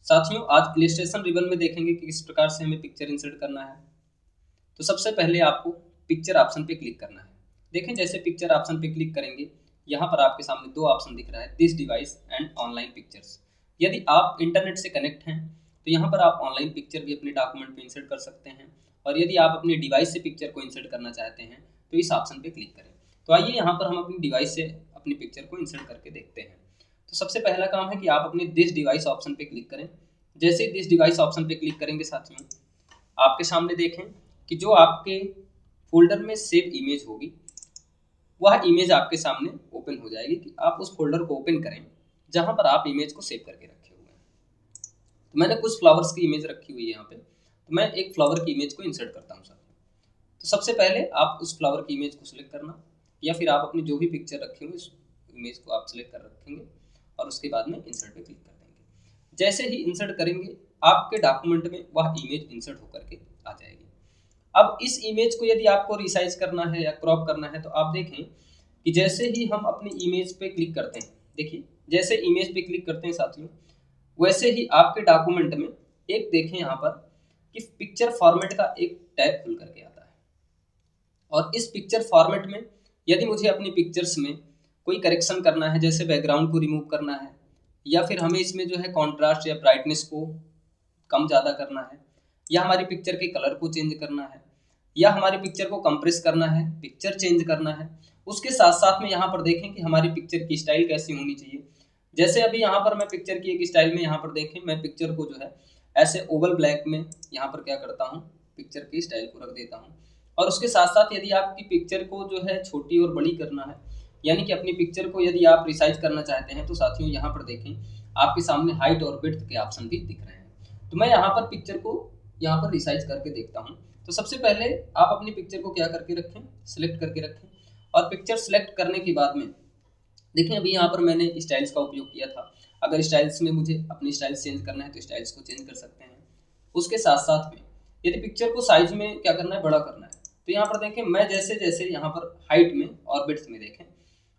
साथियों आज illustration ribbon में देखेंगे कि किस प्रकार से हमें पिक्चर इंसर्ट करना है। तो सबसे पहले आपको पिक्चर ऑप्शन पे क्लिक करना है। देखें जैसे पिक्चर ऑप्शन पे क्लिक करेंगे, यहाँ पर आपके सामने दो ऑप्शन दिख रहा है, this device and online pictures. यदि आप इंटरनेट से कनेक्ट हैं तो यहाँ पर आप ऑनलाइन पिक्चर भी अपने डॉक्यूमेंट में इंसर्ट कर सकते हैं, और यदि आप अपने डिवाइस से पिक्चर को इंसर्ट करना चाहते हैं तो इस ऑप्शन पे क्लिक करें। तो आइए यहाँ पर हम अपनी डिवाइस से अपनी पिक्चर को इंसर्ट करके देखते हैं। तो सबसे पहला काम है कि आप अपने दिस डिवाइस ऑप्शन पे क्लिक करें। जैसे ही दिस डिवाइस ऑप्शन पे क्लिक करेंगे साथियों, आपके सामने देखें कि जो आपके फोल्डर में सेव इमेज होगी वह इमेज आपके सामने ओपन हो जाएगी कि आप उस फोल्डर को ओपन करें जहां पर आप इमेज को सेव करके रखे हुए हैं। तो मैंने कुछ फ्लावर्स की इमेज रखी हुई है यहाँ पे, तो मैं एक फ्लावर की इमेज को इंसर्ट करता हूँ साथियों। तो सबसे पहले आप उस फ्लावर की इमेज को सिलेक्ट करना, या फिर आप अपनी जो भी पिक्चर रखे हुए उस इमेज को आप सिलेक्ट कर रखेंगे और उसके बाद में इंसर्ट पे क्लिक कर देंगे। जैसे ही इंसर्ट करेंगे आपके डॉक्यूमेंट में वह इमेज इंसर्ट होकर के आ जाएगी। अब इस इमेज को यदि आपको रिसाइज करना है या क्रॉप करना है तो आप देखें कि जैसे ही हम अपनी इमेज पे क्लिक करते हैं, देखिए जैसे इमेज पे क्लिक करते हैं साथियों, वैसे ही आपके डॉक्यूमेंट में एक देखें यहाँ पर कि पिक्चर फॉर्मेट का एक टैब खुल करके आता है। और इस पिक्चर फॉर्मेट में यदि मुझे अपनी पिक्चर्स में कोई करेक्शन करना है, जैसे बैकग्राउंड को रिमूव करना है, या फिर हमें इसमें जो है कॉन्ट्रास्ट या ब्राइटनेस को कम ज़्यादा करना है, या हमारी पिक्चर के कलर को चेंज करना है, या हमारी पिक्चर को कंप्रेस करना है, पिक्चर चेंज करना है, उसके साथ साथ में यहाँ पर देखें कि हमारी पिक्चर की स्टाइल कैसी होनी चाहिए। जैसे अभी यहाँ पर मैं पिक्चर की एक स्टाइल में यहाँ पर देखें, मैं पिक्चर को जो है ऐसे ओवल ब्लैक में यहाँ पर क्या करता हूँ, पिक्चर की स्टाइल को रख देता हूँ। और उसके साथ साथ यदि आपकी पिक्चर को जो है छोटी और बड़ी करना है, यानी कि अपनी पिक्चर को यदि आप रिसाइज करना चाहते हैं, तो साथियों यहाँ पर देखें आपके सामने हाइट और विड्थ के ऑप्शन भी दिख रहे हैं। तो मैं यहाँ पर पिक्चर को यहाँ पर रिसाइज करके देखता हूँ। तो सबसे पहले आप अपनी पिक्चर को क्या करके रखें, सिलेक्ट करके रखें, और पिक्चर सिलेक्ट करने के बाद में देखें अभी यहाँ पर मैंने स्टाइल्स का उपयोग किया था। अगर स्टाइल्स में मुझे अपनी स्टाइल्स चेंज करना है तो स्टाइल्स को चेंज कर सकते हैं। उसके साथ साथ में यदि पिक्चर को साइज में क्या करना है, बड़ा करना है, तो यहाँ पर देखें मैं जैसे जैसे यहाँ पर हाइट में और विड्थ में देखें,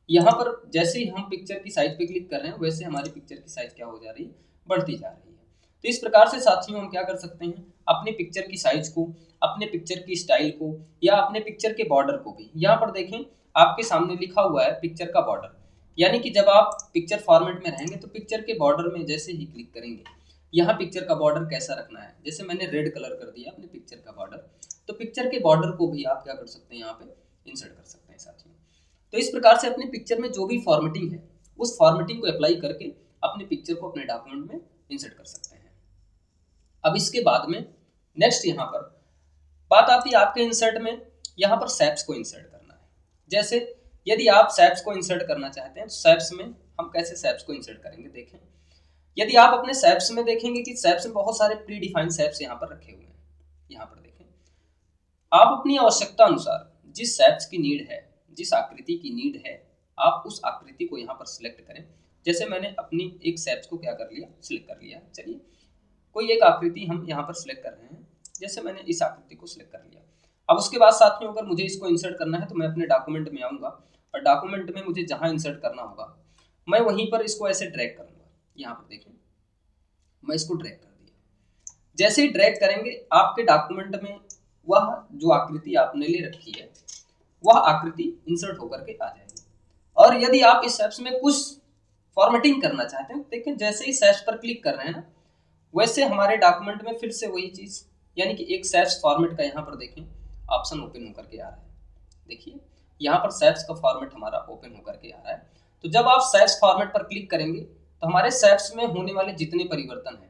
यहाँ पर जैसे ही हम पिक्चर की साइज पे क्लिक कर रहे हैं वैसे हमारी पिक्चर की साइज क्या हो जा रही है, बढ़ती जा रही है। तो इस प्रकार से साथियों हम क्या कर सकते हैं, अपने पिक्चर की साइज को, अपने पिक्चर की स्टाइल को, या अपने पिक्चर के बॉर्डर को भी, यहाँ पर देखें आपके सामने लिखा हुआ है पिक्चर का बॉर्डर, यानी कि जब आप पिक्चर फॉर्मेट में रहेंगे तो पिक्चर के बॉर्डर में जैसे ही क्लिक करेंगे, यहाँ पिक्चर का बॉर्डर कैसा रखना है, जैसे मैंने रेड कलर कर दिया अपने पिक्चर का बॉर्डर, तो पिक्चर के बॉर्डर को भी आप क्या कर सकते हैं, यहाँ पे इंसर्ट कर सकते हैं साथियों। तो इस प्रकार से अपनी पिक्चर में जो भी फॉर्मेटिंग है उस फॉर्मेटिंग को अप्लाई करके अपने पिक्चर को अपने डॉक्यूमेंट में इंसर्ट कर सकते हैं। अब इसके बाद में नेक्स्ट यहाँ पर बात आती है आपके इंसर्ट में, यहाँ पर सैप्स को इंसर्ट करना है। जैसे यदि आप सैप्स को इंसर्ट करना चाहते हैं तो सैप्स में हम कैसे सैप्स को इंसर्ट करेंगे, देखें यदि आप अपने सैप्स में देखेंगे कि सैप्स में बहुत सारे प्री डिफाइंड सैप्स यहाँ पर रखे हुए हैं। यहाँ पर देखें आप अपनी आवश्यकता अनुसार जिस सैप्स की नीड है, जिस आकृति की नीड है, आप उस आकृति को यहाँ पर सिलेक्ट करें। जैसे मैंने अपनी एक सैप्स को क्या कर लिया, सिलेक्ट कर लिया। चलिए कोई एक आकृति हम यहाँ पर सिलेक्ट कर रहे हैं, जैसे मैंने इस आकृति को सिलेक्ट कर लिया। अब उसके बाद साथियों अगर मुझे इसको इंसर्ट करना है तो मैं अपने डॉक्यूमेंट में आऊँगा, और डॉक्यूमेंट में मुझे जहाँ इंसर्ट करना होगा मैं वहीं पर इसको ऐसे ड्रैग करूँगा। यहाँ पर देखें मैं इसको ड्रैग कर दिया। जैसे ही ड्रैग करेंगे आपके डॉक्यूमेंट में वह जो आकृति आपने ले रखी है वह आकृति इंसर्ट होकर के आ जाएगी। और यदि आप इस सैप्स में कुछ फॉर्मेटिंग करना चाहते हैं, देखें जैसे ही सैप्स पर क्लिक कर रहे हैं ना, वैसे हमारे डॉक्यूमेंट में फिर से वही चीज़, यानी कि एक सैप्स फॉर्मेट का यहाँ पर देखें ऑप्शन ओपन होकर के आ रहा है। देखिए यहाँ पर सैप्स का फॉर्मेट हमारा ओपन होकर के आ रहा है। तो जब आप सैप्स फॉर्मेट पर क्लिक करेंगे तो हमारे सैप्स में होने वाले जितने परिवर्तन हैं,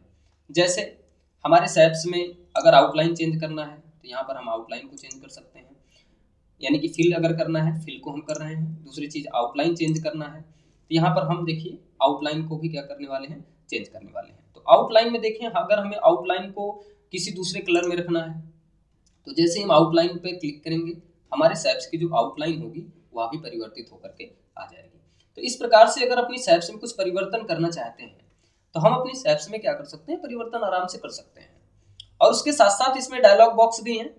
जैसे हमारे सैप्स में अगर आउटलाइन चेंज करना है तो यहाँ पर हम आउटलाइन को चेंज कर सकते हैं, यानी कि फिल अगर करना है फिल को हम कर रहे हैं। दूसरी चीज़ आउटलाइन चेंज करना है तो यहाँ पर हम देखिए आउटलाइन को भी क्या करने वाले हैं, चेंज करने वाले हैं। तो आउटलाइन में देखें अगर हमें आउटलाइन को किसी दूसरे कलर में रखना है तो जैसे हम आउटलाइन पे क्लिक करेंगे हमारे सैप्स की जो आउटलाइन होगी वह भी परिवर्तित होकर के आ जाएगी। तो इस प्रकार से अगर अपनी सैप्स में कुछ परिवर्तन करना चाहते हैं तो हम अपनी सैप्स में क्या कर सकते हैं, परिवर्तन आराम से कर सकते हैं। और उसके साथ साथ इसमें डायलॉग बॉक्स भी हैं,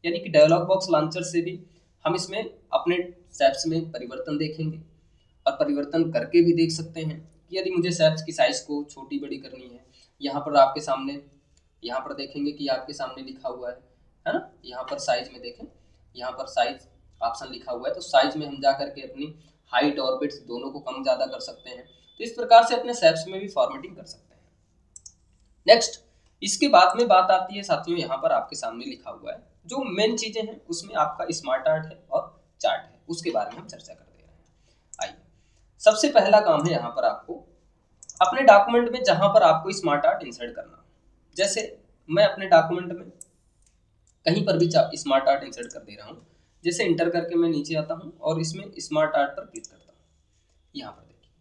यानी कि डायलॉग बॉक्स लॉन्चर से भी हम इसमें अपने सैप्स में परिवर्तन देखेंगे और परिवर्तन करके भी देख सकते हैं कि यदि मुझे सैप्स की साइज़ को छोटी बड़ी करनी है यहाँ पर आपके सामने, यहाँ पर देखेंगे कि आपके सामने लिखा हुआ है ना। यहाँ पर साइज में देखें, यहाँ पर साइज ऑप्शन लिखा हुआ है, तो साइज में हम जा करके अपनी हाइट और विड्थ दोनों को कम ज़्यादा कर सकते हैं। तो इस प्रकार से अपने शेप्स में भी फॉर्मेटिंग कर सकते हैं। नेक्स्ट, इसके बाद में बात आती है साथियों, यहाँ पर आपके सामने लिखा हुआ है जो मेन चीज़ें हैं उसमें आपका स्मार्ट आर्ट है और चार्ट है, उसके बारे में हम चर्चा कर दे रहे हैं। आइए, सबसे पहला काम है यहाँ पर आपको अपने डॉक्यूमेंट में जहाँ पर आपको स्मार्ट आर्ट इंसर्ट करना। जैसे मैं अपने डॉक्यूमेंट में कहीं पर भी स्मार्ट आर्ट इंसर्ट कर दे रहा हूँ। जैसे इंटर करके मैं नीचे आता हूँ और इसमें स्मार्ट आर्ट पर क्लिक करता हूँ। यहाँ पर देखिए,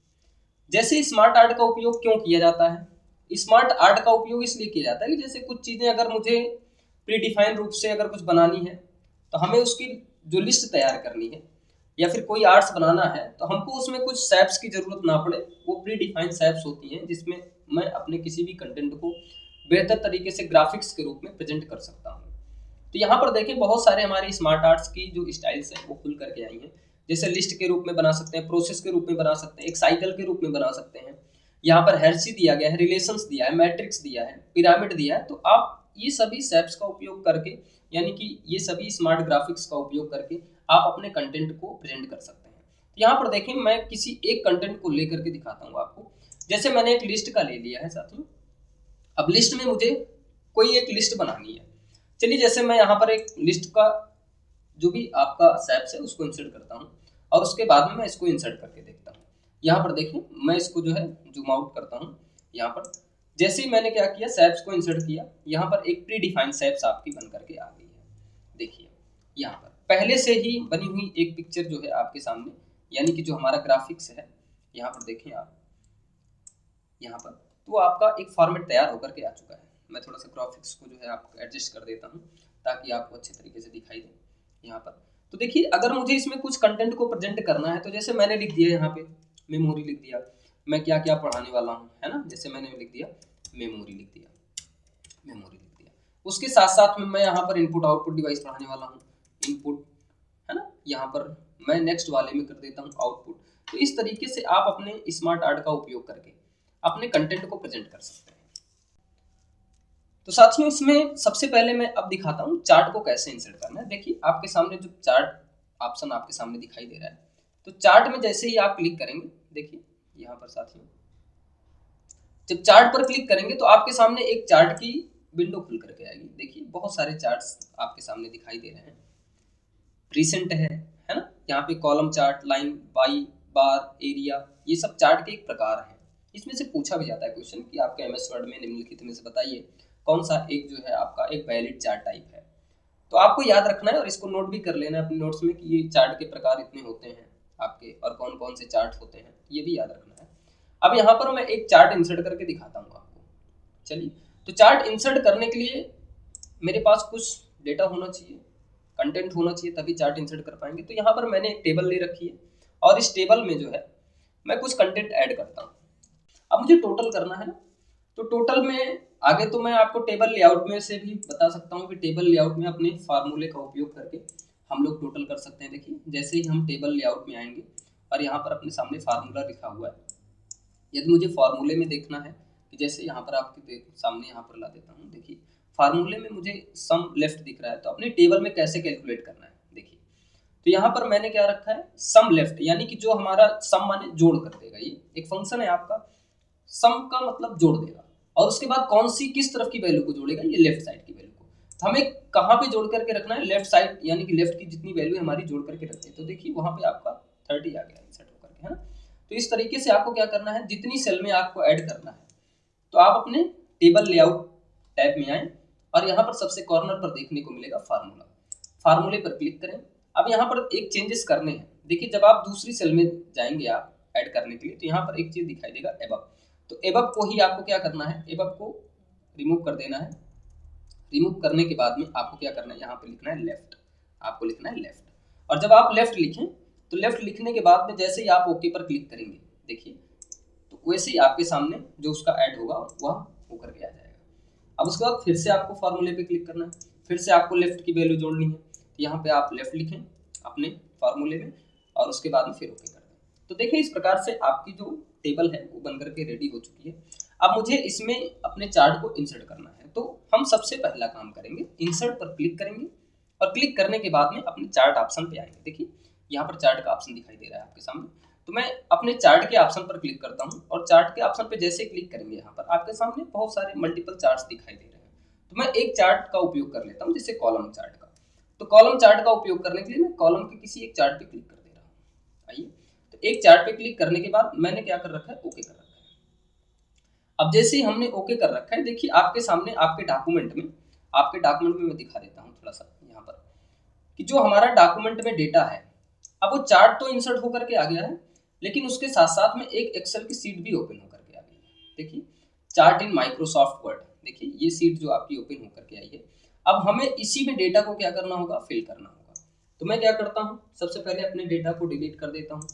जैसे स्मार्ट आर्ट का उपयोग क्यों किया जाता है, स्मार्ट आर्ट का उपयोग इसलिए किया जाता है कि जैसे कुछ चीज़ें अगर मुझे प्रीडिफाइन रूप से अगर कुछ बनानी है तो हमें उसकी जो लिस्ट तैयार करनी है, या फिर कोई आर्ट्स बनाना है तो हमको उसमें कुछ शेप्स की जरूरत ना पड़े। वो प्रीडिफाइंड शेप्स होती हैं जिसमें मैं अपने किसी भी कंटेंट को बेहतर तरीके से ग्राफिक्स के रूप में प्रेजेंट कर सकता हूँ। तो यहाँ पर देखें बहुत सारे हमारे स्मार्ट आर्ट्स की जो स्टाइल्स हैं वो खुल करके आई हैं। जैसे लिस्ट के रूप में बना सकते हैं, प्रोसेस के रूप में बना सकते हैं, एक साइकिल के रूप में बना सकते हैं। यहाँ पर हेरसी दिया गया है, रिलेशंस दिया है, मैट्रिक्स दिया है, पिरामिड दिया है। तो आप ये सभी शेप्स का उपयोग करके, यानी कि ये सभी स्मार्ट ग्राफिक्स का उपयोग करके आप अपने कंटेंट को प्रेजेंट कर सकते हैं। तो यहाँ पर देखें मैं किसी एक कंटेंट को लेकर के दिखाता हूँ आपको। जैसे मैंने एक लिस्ट का ले लिया है साथियों। अब लिस्ट में मुझे कोई एक लिस्ट बनानी है। चलिए, जैसे मैं यहाँ पर एक लिस्ट का जो भी आपका शेप्स है उसको इंसर्ट करता हूँ और उसके बाद में मैं इसको इंसर्ट करके देखता हूँ। यहाँ पर देखें मैं इसको जो है जूम आउट करता हूँ। यहाँ पर जैसे ही मैंने क्या किया, शेप्स को इंसर्ट किया, यहाँ पर एक प्री डिफाइंड शेप्स आपकी बन करके आ गई है। देखिए यहाँ पर पहले से ही बनी हुई एक पिक्चर जो है आपके सामने, यानी कि जो हमारा ग्राफिक्स है, यहाँ पर देखें आप, यहाँ पर तो आपका एक फॉर्मेट तैयार होकर के आ चुका है। मैं थोड़ा सा ग्राफिक्स को जो है आपको एडजस्ट कर देता हूँ ताकि आपको अच्छे तरीके से दिखाई दे। यहाँ पर तो देखिए, अगर मुझे इसमें कुछ कंटेंट को प्रेजेंट करना है तो जैसे मैंने लिख दिया यहाँ पे मेमोरी लिख दिया, मैं क्या क्या पढ़ाने वाला हूँ, है ना। जैसे मैंने लिख दिया मेमोरी लिख दिया, मेमोरी लिख दिया। उसके साथ साथ में मैं यहाँ पर इनपुट आउटपुट डिवाइस पढ़ाने वाला हूँ, इनपुट, है ना। यहाँ पर मैं नेक्स्ट वाले में कर देता हूँ आउटपुट। तो इस तरीके से आप अपने स्मार्ट आर्ट का उपयोग करके अपने कंटेंट को प्रेजेंट कर सकते हैं। तो साथियों, इसमें सबसे पहले मैं अब दिखाता हूँ चार्ट को कैसे इंसर्ट करना है। देखिए आपके सामने जो चार्ट ऑप्शन आपके सामने दिखाई दे रहा है, तो चार्ट में जैसे ही आप क्लिक करेंगे, देखिए यहाँ पर साथियों जब चार्ट पर क्लिक करेंगे तो आपके सामने एक चार्ट की विंडो खुल करके आएगी। देखिए बहुत सारे चार्ट्स आपके सामने दिखाई दे रहे हैं। रिसेंट है ना। यहाँ पे column chart, line, by, bar, area, ये सब चार्ट के एक प्रकार हैं। इसमें से पूछा भी जाता है क्वेश्चन कि आपके एमएस वर्ड में निम्नलिखित में से बताइए कौन सा एक जो है आपका एक वैलिड चार्ट टाइप है। तो आपको याद रखना है और इसको नोट भी कर लेना है अपने नोट्स में कि ये चार्ट के प्रकार इतने होते हैं आपके और कौन कौन से चार्ट होते हैं, ये भी याद रखना है। अब यहाँ पर मैं एक चार्ट इंसर्ट करके दिखाता हूँ आपको। चलिए, तो चार्ट इंसर्ट करने के लिए मेरे पास कुछ डेटा होना चाहिए, कंटेंट होना चाहिए, तभी चार्ट इंसर्ट कर पाएंगे। तो यहाँ पर मैंने एक टेबल ले रखी है और इस टेबल में जो है मैं कुछ कंटेंट ऐड करता हूँ। अब मुझे टोटल करना है ना, तो टोटल में आगे तो मैं आपको टेबल लेआउट में से भी बता सकता हूँ कि टेबल लेआउट में अपने फार्मूले का उपयोग करके हम लोग टोटल कर सकते हैं। देखिए जैसे ही हम टेबल लेआउट में आएंगे और यहाँ पर अपने सामने फार्मूला लिखा हुआ है, यदि मुझे फार्मूले में देखना है कि जैसे यहाँ पर आपके सामने यहाँ पर ला देता हूँ। देखिए फार्मूले में मुझे सम लेफ्ट दिख रहा है, तो अपने टेबल में कैसे कैलकुलेट करना है। देखिए तो यहाँ पर मैंने क्या रखा है, सम लेफ्ट, यानी कि जो हमारा सम माने जोड़ कर देगा। ये एक फंक्शन है आपका, सम का मतलब जोड़ देगा, और उसके बाद कौन सी किस तरफ की वैल्यू को जोड़ेगा, ये लेफ्ट साइड की वैल्यू को। तो हमें कहाँ पे जोड़ करके रखना है, लेफ्ट साइड, यानी कि लेफ्ट की जितनी वैल्यू हमारी जोड़ करके रखते हैं। तो देखिए वहाँ पे आपका 30 आ गया इंसर्ट होकर के, है ना। तो इस तरीके से आपको क्या करना है, जितनी सेल में आपको ऐड करना है, तो आप अपने टेबल लेआउट टैब में आए और यहाँ पर सबसे कॉर्नर पर देखने को मिलेगा फार्मूला, फार्मूले पर क्लिक करें। अब यहाँ पर एक चेंजेस करने हैं। देखिए जब आप दूसरी सेल में जाएंगे आप ऐड करने के लिए, तो यहाँ पर एक चीज दिखाई देगा एबव, तो एबव को ही आपको क्या करना है, एबव को रिमूव कर देना है। रिमूव करने के बाद में आपको क्या करना है, यहाँ पे लिखना है लेफ्ट, आपको लिखना है लेफ्ट। और जब आप लेफ्ट लिखें तो लेफ्ट लिखने के बाद में जैसे ही आप ओके पर क्लिक करेंगे, देखिए तो वैसे ही आपके सामने जो उसका ऐड होगा वह होकर के आ जाएगा। अब उसके बाद फिर से आपको फार्मूले पे क्लिक करना है, फिर से आपको लेफ्ट की वैल्यू जोड़नी है। तो यहाँ पे आप लेफ्ट लिखें अपने फार्मूले में और उसके बाद में फिर ओके कर दें। तो देखिए इस प्रकार से आपकी जो टेबल है वो बनकर के रेडी हो चुकी है। अब मुझे इसमें अपने चार्ट को इंसर्ट करना है, तो हम सबसे पहला काम करेंगे, इंसर्ट पर क्लिक करेंगे और क्लिक करने के बाद में अपने चार्ट ऑप्शन पे आएंगे। देखिए यहाँ पर चार्ट का ऑप्शन दिखाई दे रहा है आपके सामने, तो मैं अपने चार्ट के ऑप्शन पर क्लिक करता हूँ और चार्ट के ऑप्शन पे जैसे क्लिक करेंगे यहाँ पर आपके सामने बहुत सारे मल्टीपल चार्ट्स दिखाई दे रहे हैं। तो मैं एक चार्ट का उपयोग कर लेता हूँ, जैसे कॉलम चार्ट का। तो कॉलम चार्ट का उपयोग करने के लिए मैं कॉलम के किसी एक चार्ट पे क्लिक कर दे रहा हूँ। आइए, तो एक चार्ट पे क्लिक करने के बाद मैंने क्या कर रखा है, ओके कर रखा है। अब जैसे ही हमने ओके कर रखा है, देखिए आपके सामने आपके डॉक्यूमेंट में मैं दिखा देता हूँ थोड़ा सा यहाँ पर, कि जो हमारा डॉक्यूमेंट में डेटा है, अब वो चार्ट तो इंसर्ट होकर के आ गया है, लेकिन उसके साथ साथ में एक एक्सेल की सीट भी ओपन होकर के आ गई है। देखिए चार्ट इन माइक्रोसॉफ्ट वर्ड, देखिए ये सीट जो आपकी ओपन होकर के आई है। अब हमें इसी में डेटा को क्या करना होगा, फिल करना होगा। तो मैं क्या करता हूँ, सबसे पहले अपने डेटा को डिलीट कर देता हूँ।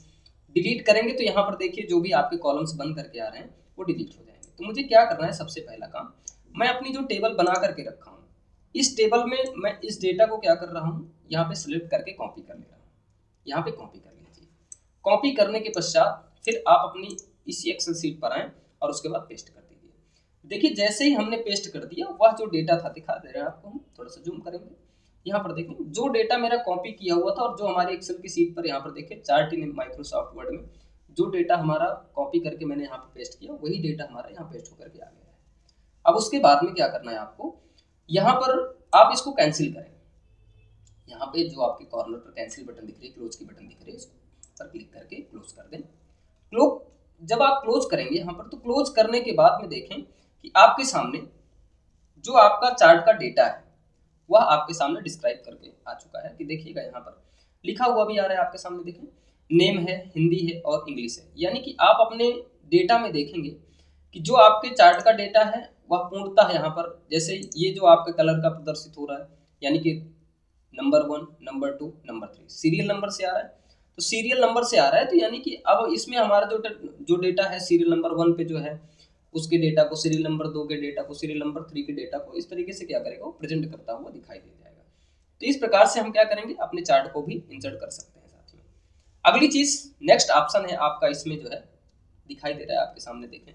डिलीट करेंगे तो यहाँ पर देखिए जो भी आपके कॉलम्स बंद करके आ रहे हैं वो डिलीट हो जाएंगे। तो मुझे क्या करना है, सबसे पहला काम, मैं अपनी जो टेबल बना करके रखा हूँ, इस टेबल में मैं इस डेटा को क्या कर रहा हूँ, यहाँ पे सिलेक्ट करके कॉपी कर ले रहा हूँ। यहाँ पे कॉपी कर लीजिए। कॉपी करने के पश्चात फिर आप अपनी इसी एक्सेल शीट पर आएँ और उसके बाद पेस्ट कर दीजिए। देखिए जैसे ही हमने पेस्ट कर दिया, वह जो डेटा था, दिखा दे रहा है आपको, हम थोड़ा सा जूम करेंगे, यहाँ पर देखें जो डेटा मेरा कॉपी किया हुआ था और जो हमारे एक्सेल की शीट पर यहाँ पर देखें चार्ट इन माइक्रोसॉफ्ट वर्ड में जो डेटा हमारा कॉपी करके मैंने यहाँ पे पेस्ट किया, वही डेटा हमारा यहाँ पेस्ट होकर के आ गया है। अब उसके बाद में क्या करना है आपको, यहाँ पर आप इसको कैंसिल करें। यहाँ पे जो आपके कॉर्नर पर कैंसिल बटन दिख रही है, क्लोज की बटन दिख रही है, इस पर क्लिक करके क्लोज कर दें। जब आप क्लोज करेंगे यहाँ पर, तो क्लोज करने के बाद में देखें कि आपके सामने जो आपका चार्ट का डेटा है वह आपके सामने डिस्क्राइब करके आ चुका है। कि देखिएगा यहाँ पर लिखा हुआ भी आ रहा है आपके सामने, देखें नेम है, हिंदी है और इंग्लिश है। यानी कि आप अपने डेटा में देखेंगे कि जो आपके चार्ट का डेटा है वह पूर्णतः यहाँ पर, जैसे ये जो आपके कलर का प्रदर्शित हो रहा है, यानी कि number 1, number 2, number 3 serial number से आ रहा है। तो सीरियल नंबर से आ रहा है, तो यानी कि अब इसमें हमारा जो डेटा है सीरियल नंबर 1 पे जो है उसके डेटा को, सीरियल नंबर 2 के डेटा को, सीरियल नंबर 3 के डेटा को इस तरीके से क्या करेगा, वो प्रेजेंट करता हुआ दिखाई दे जाएगा। तो इस प्रकार से हम क्या करेंगे, अपने चार्ट को भी इंसर्ट कर सकते हैं साथ में। अगली चीज, नेक्स्ट ऑप्शन है आपका, इसमें जो है दिखाई दे रहा है आपके सामने, देखें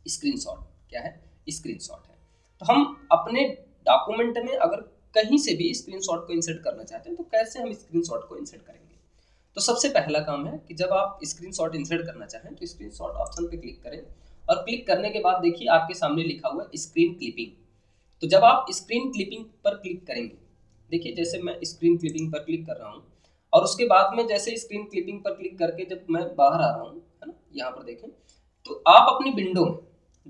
स्क्रीनशॉट। क्या है, स्क्रीनशॉट है। तो हम अपने डॉक्यूमेंट में अगर कहीं से भी स्क्रीनशॉट को इंसर्ट करना चाहते हैं, तो कैसे हम स्क्रीनशॉट को इंसर्ट करेंगे। तो सबसे पहला काम है कि जब आप स्क्रीनशॉट इंसर्ट करना चाहें तो स्क्रीनशॉट ऑप्शन पे क्लिक करें और क्लिक करने के बाद देखिए आपके सामने लिखा हुआ है स्क्रीन क्लिपिंग। तो जब आप स्क्रीन क्लिपिंग पर क्लिक करेंगे, देखिए जैसे मैं स्क्रीन क्लिपिंग पर क्लिक कर रहा हूँ और उसके बाद में जैसे स्क्रीन क्लिपिंग पर क्लिक करके जब मैं बाहर आ रहा हूँ, है ना, यहाँ पर देखें, तो आप अपनी विंडो में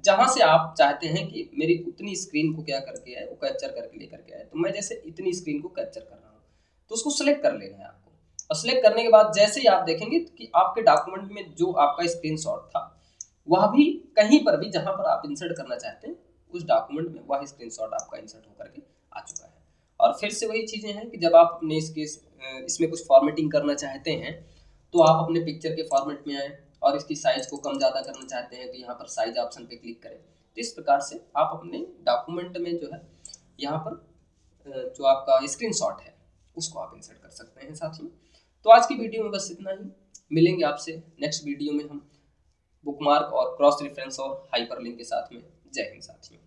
जहाँ से आप चाहते हैं कि मेरी उतनी स्क्रीन को क्या करके आए, वो कैप्चर करके लेकर के आए, तो मैं जैसे इतनी स्क्रीन को कैप्चर कर रहा हूँ, तो उसको सिलेक्ट कर लेना है आपको। और सिलेक्ट करने के बाद जैसे ही आप देखेंगे कि आपके डॉक्यूमेंट में जो आपका स्क्रीनशॉट था वह भी कहीं पर भी जहाँ पर आप इंसर्ट करना चाहते हैं उस डॉक्यूमेंट में वह स्क्रीनशॉट आपका इंसर्ट होकर के आ चुका है। और फिर से वही चीज़ें हैं कि जब आप अपने इसमें कुछ फॉर्मेटिंग करना चाहते हैं तो आप अपने पिक्चर के फॉर्मेट में आए और इसकी साइज को कम ज़्यादा करना चाहते हैं तो यहाँ पर साइज ऑप्शन पे क्लिक करें। तो इस प्रकार से आप अपने डॉक्यूमेंट में जो है यहाँ पर जो आपका स्क्रीनशॉट है उसको आप इंसर्ट कर सकते हैं साथियों। तो आज की वीडियो में बस इतना ही, मिलेंगे आपसे नेक्स्ट वीडियो में हम बुकमार्क और क्रॉस रेफरेंस और हाइपरलिंक के साथ में। जय हिंद साथियों।